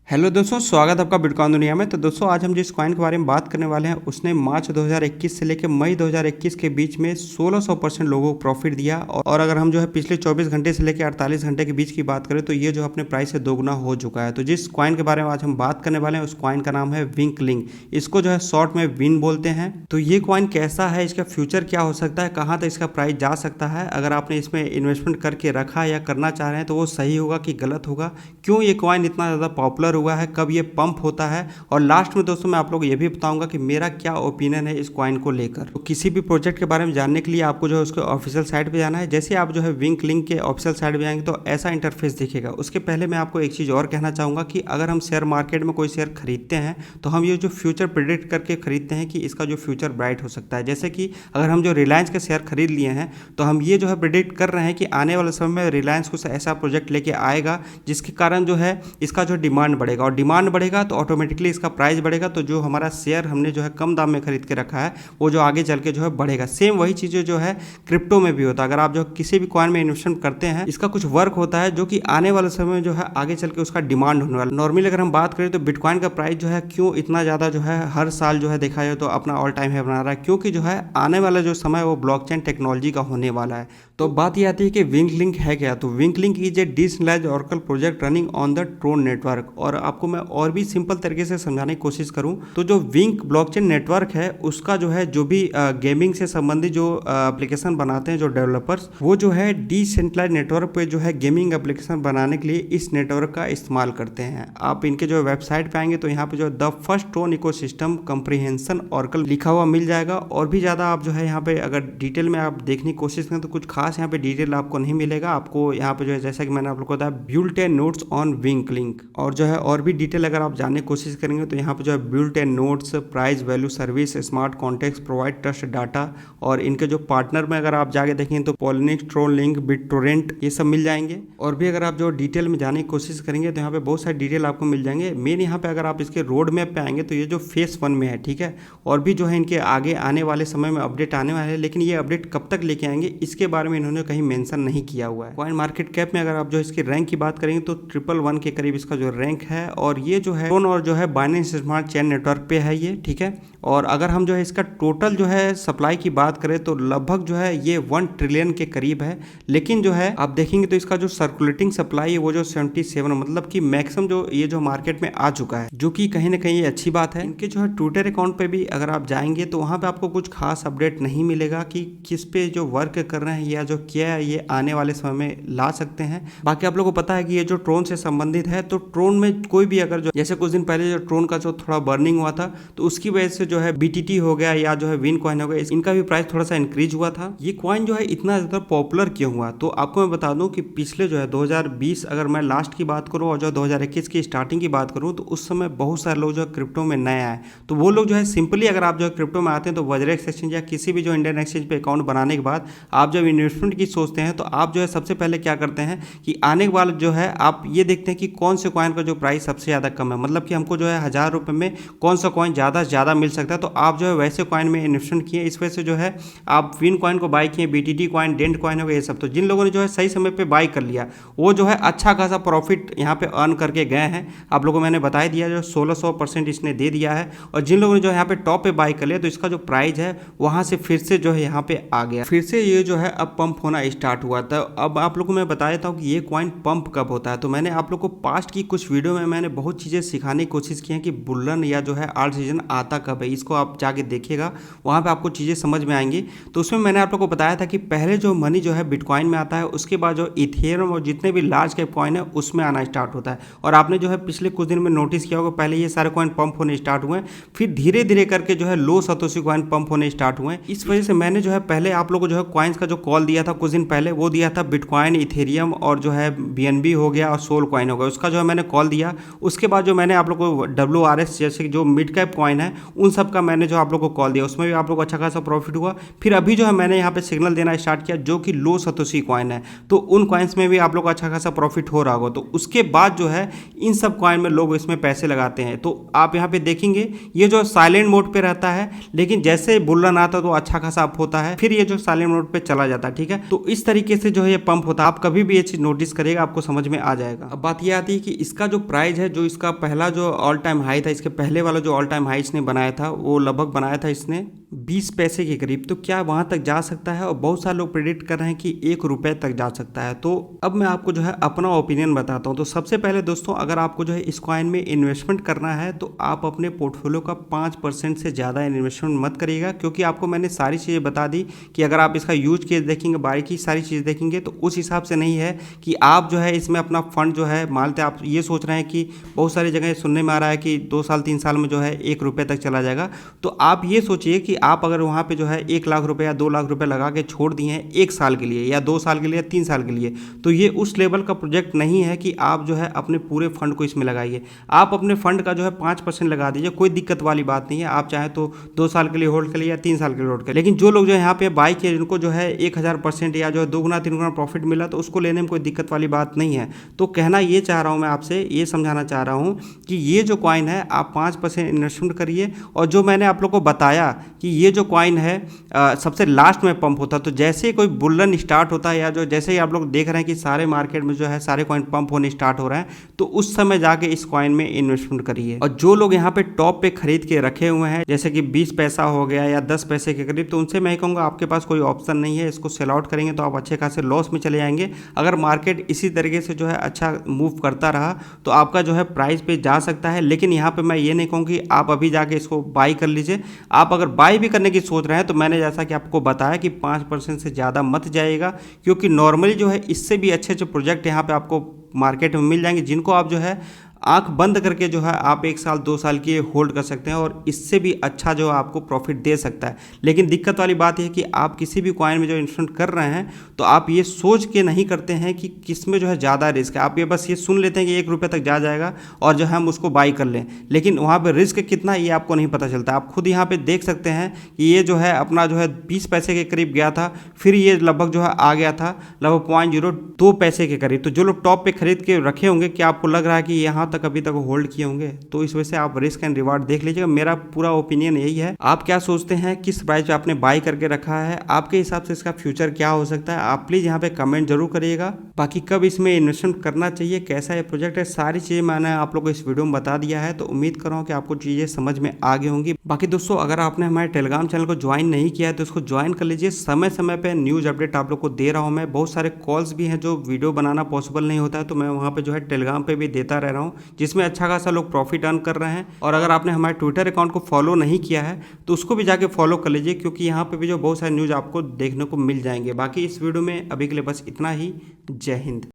Hello दोस्तों, स्वागत है आपका बिटकॉइन दुनिया में। तो दोस्तों, आज हम जिस कॉइन के बारे में बात करने वाले हैं उसने मार्च 2021 से लेकर मई 2021 के बीच में 1600% लोगों को प्रॉफिट दिया। और अगर हम जो है पिछले 24 घंटे से लेकर 48 घंटे के बीच की बात करें तो ये जो अपने प्राइस से दोगुना हो चुका है। तो जिस कॉइन के बारे में आज हम बात करने वाले हैं उस कॉइन का नाम है विंक लिंक। इसको जो है शॉर्ट में विन बोलते हैं। तो ये कॉइन कैसा है, इसका फ्यूचर क्या हो सकता है, कहाँ तक इसका प्राइस जा सकता है, अगर आपने इसमें इन्वेस्टमेंट करके रखा या करना चाह रहे हैं तो वो सही होगा कि गलत होगा, क्यों ये कॉइन इतना ज़्यादा पॉपुलर हुआ है, कब ये पंप होता है, और लास्ट में दोस्तों मैं आप लोग ये भी बताऊंगा कि मेरा क्या ओपिनियन है इस कॉइन को लेकर। तो किसी भी प्रोजेक्ट के बारे में जानने के लिए आपको जो है उसके ऑफिशियल साइट पे जाना है। जैसे आप जो है विंक लिंक के ऑफिशियल साइट पे जाएंगे तो ऐसा इंटरफेस दिखेगा। उसके पहले मैं आपको एक चीज़ और कहना चाहूँगा कि अगर हम शेयर मार्केट में कोई शेयर खरीदते हैं तो हम ये जो फ्यूचर प्रिडिक्ट करके खरीदते हैं कि इसका जो फ्यूचर ब्राइट हो सकता है। जैसे कि अगर हम जो रिलायंस के शेयर खरीद लिए हैं तो हम ये जो है प्रिडिक्ट कर रहे हैं कि आने वाले समय में रिलायंस कुछ ऐसा प्रोजेक्ट लेके आएगा जिसके कारण जो है इसका जो डिमांड बढ़ेगा, और डिमांड बढ़ेगा तो ऑटोमेटिकली इसका प्राइस बढ़ेगा। तो जो हमारा शेयर हमने जो है कम दाम में खरीद के रखा है वो जो आगे चल के जो है बढ़ेगा। सेम वही चीज़ें जो है क्रिप्टो में भी होता है। अगर आप जो किसी भी कॉइन में इन्वेस्टमेंट करते हैं इसका कुछ वर्क होता है जो कि आने वाले समय में जो है आगे चल के उसका डिमांड होने वाला। नॉर्मली अगर हम बात करें तो बिटकॉइन का प्राइस जो है क्यों इतना ज़्यादा जो है हर साल जो है देखा जाए तो अपना ऑल टाइम है बना रहा है, क्योंकि जो है आने वाला जो समय वो ब्लॉकचेन टेक्नोलॉजी का होने वाला है। तो बात ये आती है कि विंक लिंक है क्या। तो wink link is a decentralised oracle project running on the Tron network. और आपको मैं और भी सिंपल तरीके से समझाने की कोशिश करूं तो जो विंक ब्लॉकचेन नेटवर्क है उसका जो है जो भी गेमिंग से संबंधित जो एप्लीकेशन बनाते हैं जो डेवलपर्स, वो जो है डिसेंट्रलाइज्ड नेटवर्क पे जो है गेमिंग एप्लीकेशन बनाने के लिए इस नेटवर्क का इस्तेमाल करते हैं। आप इनके जो वेबसाइट पे आएंगे तो यहाँ पे जो the first Tron ecosystem comprehension oracle लिखा हुआ मिल जाएगा। और भी ज़्यादा आप जो है यहाँ पे अगर डिटेल में आप देखने की कोशिश करें तो कुछ खास यहाँ पे डिटेल आपको नहीं मिलेगा। आपको यहाँ पे जो है जैसा कि मैंने आप लोग को बताया built and notes on wink link, और जो है और भी डिटेल अगर आप जानने की कोशिश करेंगे तो यहाँ पे जो है built and notes, price value service, smart contact, provide trust data, और इनके जो पार्टनर में अगर आप जाके देखें तो पॉलिनिक्स, ट्रोन लिंक, बिटटोरेंट, ये सब मिल जाएंगे। और भी अगर आप जो डिटेल में जाने की कोशिश करेंगे तो यहाँ पे बहुत सारी डिटेल आपको मिल जाएंगे। मेन यहाँ पे अगर आप इसके रोड मैप पे आएंगे तो ये जो फेस 1 में है, ठीक है, और भी जो है इनके आगे आने वाले समय में अपडेट आने वाले हैं, लेकिन ये अपडेट कब तक लेके आएंगे इसके बारे में इन्होंने कहीं मेंशन नहीं किया हुआ है। कॉइन मार्केट कैप में अगर आप जो इसकी रैंक की बात करेंगे तो 111 के करीब इसका जो रैंक है, और ये जो है ट्रोन और जो है बाइनेंस स्मार्ट चेन नेटवर्क पे है ये, ठीक है। और अगर हम जो है इसका टोटल जो है सप्लाई की बात करें तो लगभग जो है ये 1 ट्रिलियन के करीब है। लेकिन जो है आप देखेंगे तो इसका जो सर्कुलेटिंग सप्लाई है वो जो 77, मतलब कि मैक्सिमम जो ये जो मार्केट में आ चुका है, जो कि कहीं ना कहीं ये अच्छी बात है। इनके जो है ट्विटर अकाउंट पे भी अगर आप जाएंगे तो वहाँ पे आपको कुछ खास अपडेट नहीं मिलेगा कि किस पे जो वर्क कर रहे हैं या जो किया है ये आने वाले समय में ला सकते हैं। बाकी आप लोगों को पता है कि ये जो ट्रोन से संबंधित है, तो ट्रोन में कोई भी अगर जो जैसे कुछ दिन पहले जो ट्रोन का जो थोड़ा बर्निंग हुआ था तो उसकी वजह से जो है बीटीटी हो गया या जो है विन कॉइन हो गया, इनका भी प्राइस थोड़ा सा इंक्रीज हुआ था। ये कॉइन जो है इतना ज्यादा पॉपुलर क्यों हुआ, तो आपको मैं बता दूं कि पिछले जो है 2020 अगर मैं लास्ट की बात करूं और जो 2021 की स्टार्टिंग की बात करूं तो उस समय बहुत सारे लोग जो है क्रिप्टो में नए आए। तो वो लोग जो है सिंपली अगर आप जो है क्रिप्टो में आते हैं तो वज्रेक्स एक्सचेंज या किसी भी जो इंडियन एक्सचेंज पे अकाउंट बनाने के बाद आप जब इन्वेस्टमेंट की सोचते हैं तो आप जो है सबसे पहले क्या करते हैं कि आने के बाद जो है आप ये देखते हैं कि कौन से कॉइन का जो प्राइस सबसे ज़्यादा कम है, मतलब कि हमको जो है 1000 रुपये में कौन सा कॉइन ज़्यादा से ज़्यादा मिल सकता है। तो आप जो है वैसे कॉइन में इन्वेस्टमेंट किए, इस वजह से जो है आप विन कॉइन को बाई किए, बीटीटी कॉइन, डेंट कॉइन हो गए ये सब। तो जिन लोगों ने जो है सही समय पे बाई कर लिया वो जो है अच्छा खासा प्रॉफिट यहाँ पे अर्न करके गए हैं। आप लोगों को मैंने बताया दिया जो 1600% इसने दे दिया है। और जिन लोगों ने जो यहाँ पे टॉप पे बाई कर लिया तो इसका जो प्राइस है वहाँ से फिर से जो है यहाँ पे आ गया, फिर से ये जो है अब पंप होना स्टार्ट हुआ था। अब आप लोगों को मैं बता देता हूँ कि ये कॉइन पंप कब होता है। तो मैंने आप लोग को पास्ट की कुछ वीडियो में मैंने बहुत चीज़ें सिखाने की कोशिश की है कि बुल्लन या जो है आल्ट सीजन आता कब है, इसको आप जाके देखिएगा, वहाँ पे आपको चीज़ें समझ में आएंगी। तो उसमें मैंने आप लोग को बताया था कि पहले जो मनी जो है बिटकॉइन में आता है, उसके बाद जो इथेरियम और जितने भी लार्ज कैप कॉइन है उसमें आना स्टार्ट होता है। और आपने जो है पिछले कुछ दिन में नोटिस किया होगा पहले ये सारे कॉइन पंप होने स्टार्ट हुए हैं, फिर धीरे धीरे करके जो है लो सतोशी कॉइन पंप होने स्टार्ट हुए हैं। इस वजह से मैंने जो है पहले आप लोग को जो है कॉइन्स का जो कॉल दिया था कुछ दिन पहले, वो दिया था बिटकॉइन, इथेरियम और जो है BNB हो गया और सोल कॉइन हो गया, उसका जो है मैंने कॉल दिया। उसके बाद जो मैंने आप लोग को WRS जैसे जो मिड कैप कॉइन है उन सब का मैंने जो आप लोग को कॉल दिया, उसमें भी आप लोग को अच्छा खासा प्रॉफिट हुआ। फिर अभी जो है मैंने यहाँ पे सिग्नल देना स्टार्ट किया जो कि लो सतोशी कॉइन है, तो उन कॉइन्स में भी आप लोग को अच्छा खासा प्रॉफिट हो रहा होगा। तो उसके बाद जो है इन सब कॉइन में लोग इसमें पैसे लगाते हैं। तो आप यहाँ पे देखेंगे ये जो साइलेंट मोड पे रहता है, लेकिन जैसे बुल्रन आता है तो अच्छा खासा अप होता है, फिर ये जो साइलेंट मोड पे चला जाता है, ठीक है। तो इस तरीके से जो है ये पंप होता है। आप कभी भी ये चीज नोटिस करिएगा, आपको समझ में आ जाएगा। अब बात ये आती है कि इसका जो प्राइस है, जो इसका पहला जो ऑल टाइम हाई था, इसके पहले वाला जो ऑल टाइम हाई इसने बनाया था वो लगभग बनाया था इसने 20 पैसे के करीब। तो क्या वहाँ तक जा सकता है? और बहुत सारे लोग प्रेडिक्ट कर रहे हैं कि 1 रुपये तक जा सकता है। तो अब मैं आपको जो है अपना ओपिनियन बताता हूँ। तो सबसे पहले दोस्तों, अगर आपको जो है इस कॉइन में इन्वेस्टमेंट करना है तो आप अपने पोर्टफोलियो का 5% से ज़्यादा इन्वेस्टमेंट मत करिएगा, क्योंकि आपको मैंने सारी चीज़ें बता दी कि अगर आप इसका यूज केस देखेंगे, बारीकी सारी चीज़ देखेंगे, तो उस हिसाब से नहीं है कि आप जो है इसमें अपना फंड जो है मानते आप ये सोच रहे हैं कि बहुत सारी जगह सुनने में आ रहा है कि 2 साल 3 साल में जो है 1 रुपये तक चला जाएगा। तो आप ये सोचिए कि आप अगर वहाँ पे जो है 1 लाख रुपए या 2 लाख रुपए लगा के छोड़ दिए हैं 1 साल के लिए या 2 साल के लिए या 3 साल के लिए, तो ये उस लेवल का प्रोजेक्ट नहीं है कि आप जो है अपने पूरे फंड को इसमें लगाइए। आप अपने फंड का जो है 5% लगा दीजिए, कोई दिक्कत वाली बात नहीं है। आप चाहे तो 2 साल के लिए होल्ड कर लिए या 3 साल के लिए होल्ड कर। लेकिन जो लोग जो है यहाँ पे बाई किए, जिनको जो है 1000% या जो है 2 गुना 3 गुना प्रॉफिट मिला, तो उसको लेने में कोई दिक्कत वाली बात नहीं है। तो कहना ये चाह रहा हूँ मैं आपसे, ये समझाना चाह रहा हूँ कि ये जो कॉइन है आप 5% इन्वेस्टमेंट करिए। और जो मैंने आप लोग को बताया कि ये जो कॉइन है सबसे लास्ट में पंप होता है, तो जैसे कोई बुल्लन स्टार्ट होता है या जो जैसे ही आप लोग देख रहे हैं कि सारे मार्केट में जो है सारे कॉइन पंप होने स्टार्ट हो रहे हैं, तो उस समय जाके इस कॉइन में इन्वेस्टमेंट करिए। और जो लोग यहाँ पे टॉप पे खरीद के रखे हुए हैं, जैसे कि 20 पैसा हो गया या 10 पैसे के करीब, तो उनसे मैं कहूँगा आपके पास कोई ऑप्शन नहीं है। इसको सेल आउट करेंगे तो आप अच्छे खासे लॉस में चले जाएंगे। अगर मार्केट इसी तरीके से जो है अच्छा मूव करता रहा तो आपका जो है प्राइस पे जा सकता है। लेकिन यहाँ पे मैं ये नहीं कहूँ कि आप अभी जाके इसको बाई कर लीजिए। आप अगर बाई भी करने की सोच रहे हैं तो मैंने जैसा कि आपको बताया कि 5% से ज़्यादा मत जाइएगा, क्योंकि नॉर्मली जो है इससे भी अच्छे अच्छे प्रोजेक्ट यहाँ पे आपको मार्केट में मिल जाएंगे, जिनको आप जो है आंख बंद करके जो है आप 1 साल 2 साल की होल्ड कर सकते हैं और इससे भी अच्छा जो आपको प्रॉफिट दे सकता है। लेकिन दिक्कत वाली बात यह है कि आप किसी भी कॉइन में जो इन्वेस्टमेंट कर रहे हैं तो आप ये सोच के नहीं करते हैं कि किस में जो है ज़्यादा रिस्क है। आप ये बस ये सुन लेते हैं कि 1 रुपये तक जा जाएगा और जो है हम उसको बाई कर लें, लेकिन वहाँ पर रिस्क कितना है ये आपको नहीं पता चलता। आप खुद यहाँ पर देख सकते हैं कि ये जो है अपना जो है 20 पैसे के करीब गया था, फिर ये लगभग जो है आ गया था लगभग 0.02 पैसे के करीब। तो जो लोग टॉप पे खरीद के रखे होंगे, क्या आपको लग रहा है कि यहाँ तक अभी तक होल्ड किए होंगे? तो इस वजह से आप रिस्क एंड रिवार्ड देख लीजिएगा। मेरा पूरा ओपिनियन यही है। आप क्या सोचते हैं, किस प्राइस पे आपने बाई करके रखा है? आपके हिसाब से इसका फ्यूचर क्या हो सकता है? आप प्लीज यहाँ पे कमेंट जरूर करिएगा। बाकी कब इसमें इन्वेस्टमेंट करना चाहिए, कैसा ये प्रोजेक्ट है, सारी चीजें मैंने आप लोगों को इस वीडियो में बता दिया है। तो उम्मीद कर रहा हूँ कि आपको चीजें समझ में आ गई होंगी। बाकी दोस्तों, अगर आपने हमारे टेलीग्राम चैनल को ज्वाइन नहीं किया है तो उसको ज्वाइन कर लीजिए। समय समय पर न्यूज अपडेट आप लोग को दे रहा हूँ मैं। बहुत सारे कॉल्स भी हैं जो वीडियो बनाना पॉसिबल नहीं होता है, तो मैं वहाँ पे जो है टेलीग्राम पे भी देता रह रहा हूँ, जिसमें अच्छा खासा लोग प्रॉफिट अर्न कर रहे हैं। और अगर आपने हमारे ट्विटर अकाउंट को फॉलो नहीं किया है तो उसको भी जाके फॉलो कर लीजिए, क्योंकि यहाँ पे भी जो बहुत सारे न्यूज़ आपको देखने को मिल जाएंगे। बाकी इस वीडियो में अभी के लिए बस इतना ही। जय हिंद।